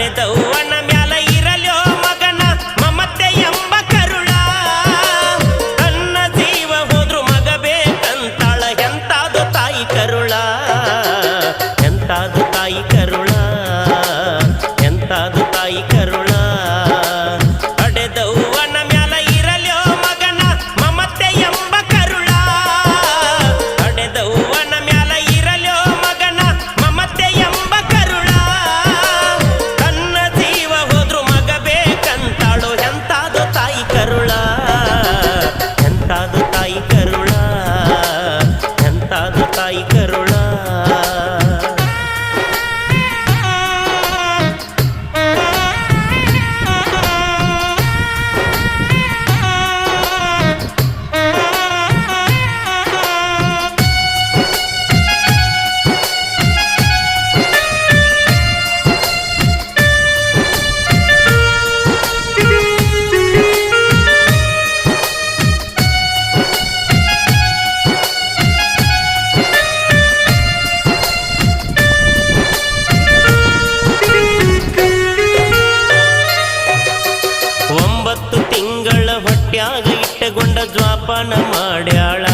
ಹಡೆದವ್ವನ ಮ್ಯಾಲ ಇರಲ್ಯೋ ಮಗನ ಮಮತೆ ಎಂಬ ಕರುಳ ತನ್ನ ಜೀವ ಹೋದ್ರು ಮಗ ಬೇಕಂತಾಳ ಎಂತಾದು ತಾಯಿ ಕರುಳ ಎಂತಾದು ತಾಯಿ ಕರುಳ ಎಂತಾದು ತಾಯಿ ಕರುಳ ಹಡೆದವ್ವನ ಮ್ಯಾಲ ಇರಲ್ಯೋ ಮಗನ ಮಮತೆ ಎಂಬ ಕರುಳ ಹಡೆದವ್ವನ ಮ್ಯಾಲ ಇರಲ್ಯೋ ಮಗನ ಮಮತೆ ಎಂಬ ಕರುಳ ತನ್ನ ಜೀವ ಹೋದ್ರು ಮಗ ಬೇಕಂತಾಳು ಎಂತಾದು ತಾಯಿ ಕರುಳ ಎಂತಾದು ತಾಯಿ ಕರುಳ ಎಂತಾದು ತಾಯಿ ಕರುಳ ತಿಂಗಳ ಹೊಟ್ಯಾಗ ಇಟ್ಟುಕೊಂಡ ಜ್ವಾಪಾನ ಮಾಡ್ಯಾಳ